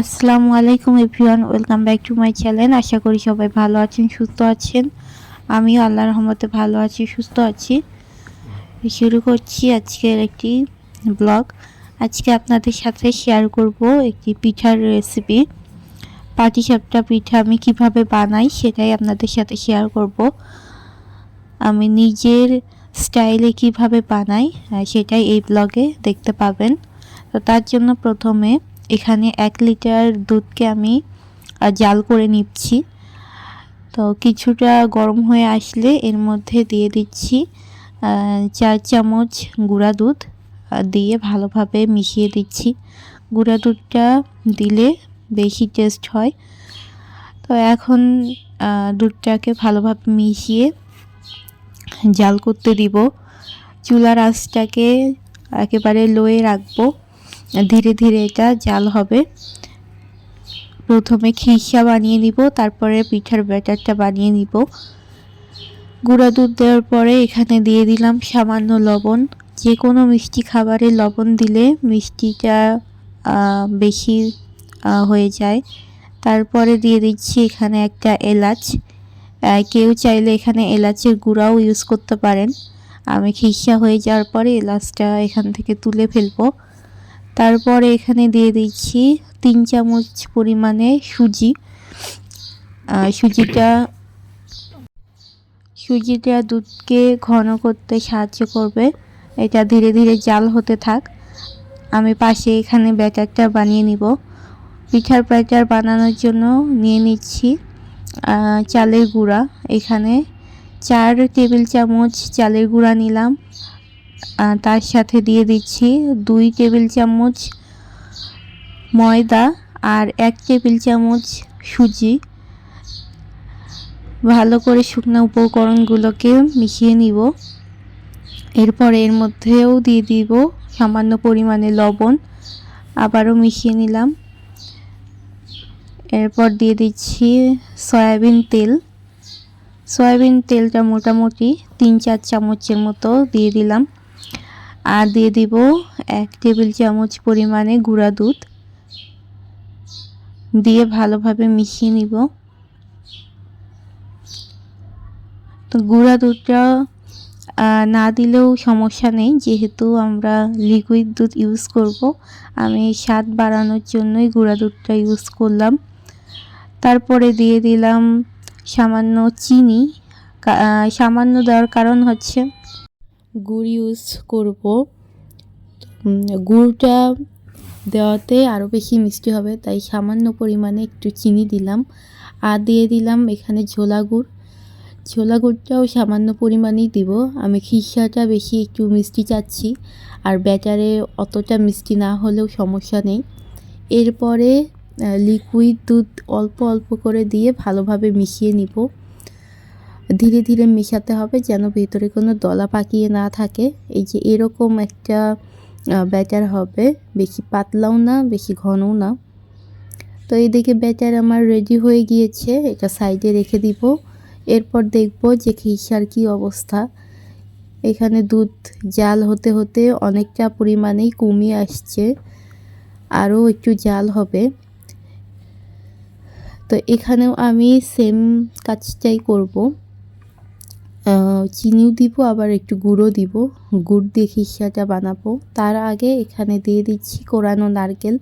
আসসালামু আলাইকুম everyone, welcome back to my channel. আশা করি সবাই ভালো আছেন, সুস্থ আছেন। আমিও আল্লাহর রহমতে ভালো আছি, সুস্থ আছি। শুরু করছি আজকের একটি ব্লগ। আজকে আপনাদের সাথে শেয়ার করব একটি পিঠার রেসিপি। পাটিসাপটা পিঠা আমি কিভাবে বানাই সেটাই আপনাদের সাথে শেয়ার করব। আমি নিজের স্টাইলে কিভাবে বানাই সেটাই এই ব্লগে দেখতে পাবেন। তো তার জন্য প্রথমে এখানে 1 লিটার দুধকে আমি জাল করে নিচ্ছি। তো কিছুটা গরম হয়ে আসলে এর মধ্যে দিয়ে দিচ্ছি 4 চামচ গুঁড়া দুধ, দিয়ে ভালোভাবে মিশিয়ে দিচ্ছি। গুঁড়া দুধটা দিলে বেশি টেস্ট হয়। তো এখন দুধটাকে ভালোভাবে মিশিয়ে জাল করতে দিব। চুলার আঁচটাকে একেবারে লোয়ে রাখবো, ধীরে ধীরে এটা জাল হবে। প্রথমে খিরসা বানিয়ে নিব, তারপরে পিঠার ব্যাটারটা বানিয়ে নিব। গুঁড়া দুধ দেওয়ার পরে এখানে দিয়ে দিলাম সামান্য লবণ। যে কোনো মিষ্টি খাবারে লবণ দিলে মিষ্টিটা বেশি হয়ে যায়। তারপরে দিয়ে দিচ্ছি এখানে একটা এলাচ। কেউ চাইলে এখানে এলাচের গুঁড়াও ইউজ করতে পারেন। আমি খিরসা হয়ে যাওয়ার পরে এলাচটা এখান থেকে তুলে ফেলবো। তারপরে এখানে দিয়ে দিচ্ছি 3 চামচ পরিমাণে সুজি। সুজিটা দুধকে ঘন করতে সাহায্য করবে। এটা ধীরে ধীরে জাল হতে থাক, আমি পাশে এখানে ব্যাটারটা বানিয়ে নিব। পিঠার ব্যাটার বানানোর জন্য নিয়ে নিচ্ছি চালের গুঁড়া। এখানে 4 টেবিল চামচ চালের গুঁড়া নিলাম। তার সাথে দিয়ে দিচ্ছি 2 টেবিল চামচ ময়দা আর 1 টেবিল চামচ সুজি। ভালো করে শুকনো উপকরণগুলোকে মিশিয়ে নিব। এরপর এর মধ্যেও দিয়ে দিব সামান্য পরিমাণে লবণ, আবারও মিশিয়ে নিলাম। এরপর দিয়ে দিচ্ছি সয়াবিন তেল। সয়াবিন তেলটা মোটামুটি 3-4 চামচের মতো দিয়ে দিলাম। আর দিয়ে দিব 1 টেবিল চামচ পরিমাণে গুঁড়া দুধ, দিয়ে ভালোভাবে মিশিয়ে নিব। তো গুঁড়া দুধটা না দিলেও সমস্যা নেই, যেহেতু আমরা লিকুইড দুধ ইউজ করব। আমি স্বাদ বাড়ানোর জন্যই গুঁড়া দুধটা ইউজ করলাম। তারপরে দিয়ে দিলাম সামান্য চিনি। সামান্য দেওয়ার কারণ হচ্ছে গুড় ইউজ করব, গুড়টা দেওয়াতে আরও বেশি মিষ্টি হবে, তাই সামান্য পরিমাণে একটু চিনি দিলাম। আর দিয়ে দিলাম এখানে ঝোলা গুড়। ছোলা গুড়টাও সামান্য পরিমাণেই দিব। আমি খিরসাটা বেশি একটু মিষ্টি চাচ্ছি, আর ব্যাটারে অতটা মিষ্টি না হলেও সমস্যা নেই। এরপরে লিকুইড দুধ অল্প অল্প করে দিয়ে ভালোভাবে মিশিয়ে নিব। ধীরে ধীরে মেশাতে হবে যেন ভেতরে কোনো দলা পাকিয়ে না থাকে। এই যে এরকম একটা ব্যাটার হবে, বেশি পাতলাও না বেশি ঘনও না। তো এইদিকে ব্যাটার আমার রেডি হয়ে গিয়েছে, এটা সাইডে রেখে দিব। এরপর দেখব যে খিরসার কী অবস্থা। এখানে দুধ জাল হতে হতে অনেকটা পরিমাণেই কমিয়ে আসছে, আরও একটু জাল হবে। তো এখানেও আমি সেম কাজটাই করব, চিনিও দিব আবার একটু গুঁড়ো দিব। গুড় দিয়ে খিরসাটা বানাবো। তার আগে এখানে দিয়ে দিচ্ছি কোরানো নারকেল।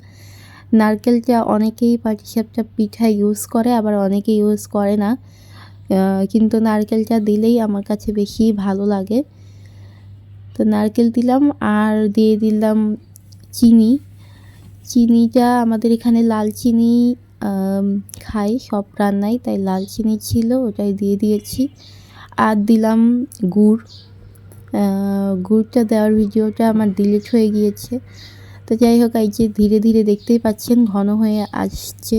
নারকেলটা অনেকেই পাটিসাপটা পিঠা ইউজ করে, আবার অনেকে ইউজ করে না, কিন্তু নারকেলটা দিলেই আমার কাছে বেশি ভালো লাগে। তো নারকেল দিলাম আর দিয়ে দিলাম চিনি। চিনিটা আমাদের এখানে লাল চিনি খাই সব রান্নায়, তাই লাল চিনি ছিল ওটাই দিয়ে দিয়েছি। আর দিলাম গুড়। গুড়টা দেওয়ার ভিডিওটা আমার ডিলিট হয়ে গিয়েছে। তো যাই হোক, এই যে ধীরে ধীরে দেখতেই পাচ্ছেন ঘন হয়ে আসছে।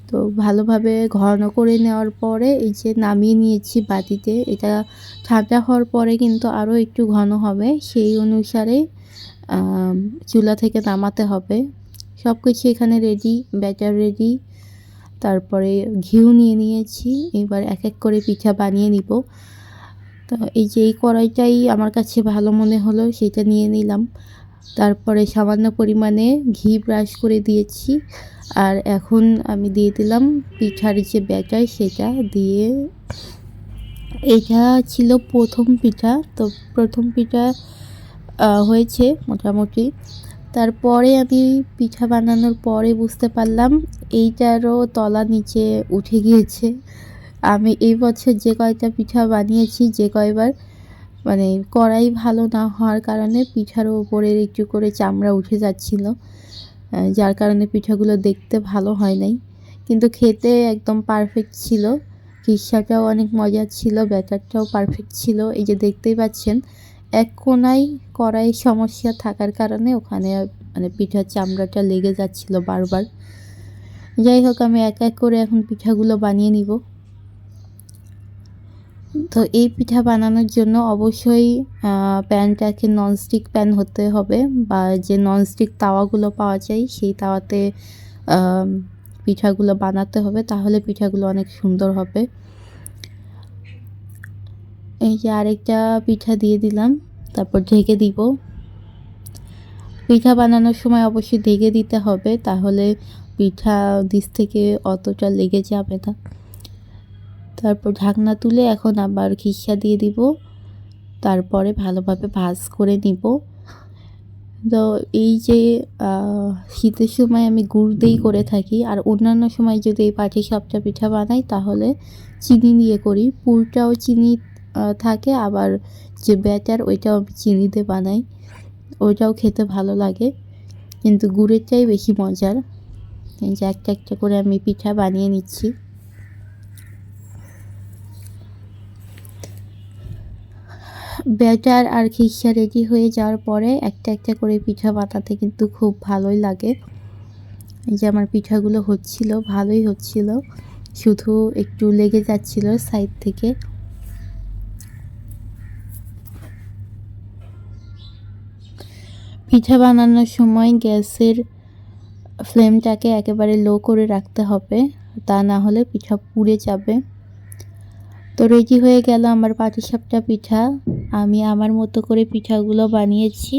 তো ভালোভাবে ঘন করে নেওয়ার পরে এই যে নামিয়ে নিয়েছি বাটিতে। এটা ঠান্ডা হওয়ার পরে কিন্তু আরও একটু ঘন হবে, সেই অনুসারে চুলা থেকে নামাতে হবে। সব কিছু এখানে রেডি, ব্যাটার রেডি, তারপরে ঘিউ নিয়ে নিয়েছি। এবার এক এক করে পিঠা বানিয়ে নিব। তো এই যে এই কড়াইটাই আমার কাছে ভালো মনে হলো, সেটা নিয়ে নিলাম। তারপরে সামান্য পরিমাণে ঘি ব্রাশ করে দিয়েছি। আর এখন আমি দিয়ে দিলাম পিঠার যে ব্যাটার, সেটা দিয়ে এটা ছিল প্রথম পিঠা। তো প্রথম পিঠা হয়েছে মোটামুটি। তারপরে আমি পিঠা বানানোর পরে বুঝতে পারলাম এইটারও তলা নিচে উঠে গিয়েছে। আমি এই বছর যে কয়টা পিঠা বানিয়েছি, যে কয়বার, মানে কড়াই ভালো না হওয়ার কারণে পিঠার উপরের একটু করে চামড়া উঠে যাচ্ছিল, যার কারণে পিঠাগুলো দেখতে ভালো হয় নাই, কিন্তু খেতে একদম পারফেক্ট ছিল। খিসাটাও অনেক মজার ছিল, ব্যাটারটাও পারফেক্ট ছিল। এই যে দেখতেই পাচ্ছেন, এক কোনায় কড়াইয়ের সমস্যা থাকার কারণে ওখানে মানে পিঠার চামড়াটা লেগে যাচ্ছিল বারবার। যাই হোক, আমি এক এক করে এখন পিঠাগুলো বানিয়ে নিব। তো এই পিঠা বানানোর জন্য অবশ্যই প্যানটাকে ননস্টিক প্যান হতে হবে, বা যে ননস্টিক তাওয়াগুলো পাওয়া যায় সেই তাওয়াতে পিঠাগুলো বানাতে হবে, তাহলে পিঠাগুলো অনেক সুন্দর হবে। এই যে আরেকটা পিঠা দিয়ে দিলাম, তারপর ঢেকে দিব। পিঠা বানানোর সময় অবশ্যই ঢেকে দিতে হবে, তাহলে পিঠা নিচ থেকে অতটা লেগে যাবে না। তারপর ঢাকনা তুলে এখন আবার খিসা দিয়ে দিব, তারপরে ভালোভাবে ভাজ করে নিব। তো এই যে শীতের সময় আমি গুড় দিয়েই করে থাকি, আর অন্যান্য সময় যদি এই পাটিসাপটা পিঠা বানাই তাহলে চিনি দিয়ে করি। পুরটাও চিনি থাকে, আবার যে ব্যাটার ওইটাও আমি চিনি দিয়ে বানাই, ওইটাও খেতে ভালো লাগে, কিন্তু গুড়েরটাই বেশি মজার। এই যে একটা একটা করে আমি পিঠা বানিয়ে নিচ্ছি। ব্যাটার আর খিসা রেডি হয়ে যাওয়ার পরে একটা একটা করে পিঠা বানাতে কিন্তু খুব ভালোই লাগে। এই যে আমার পিঠাগুলো হচ্ছিল, ভালোই হচ্ছিল, শুধু একটু লেগে যাচ্ছিল সাইড থেকে। পিঠা বানানোর সময় গ্যাসের ফ্লেমটাকে একেবারে লো করে রাখতে হবে, তা না হলে পিঠা পুড়ে যাবে। তো রেডি হয়ে গেল আমার পাটিসাপটা পিঠা। আমি আমার মতো করে পিঠাগুলো বানিয়েছি।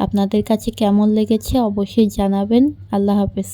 আপনাদের কাছে কেমন লেগেছে অবশ্যই জানাবেন। আল্লাহ হাফেজ।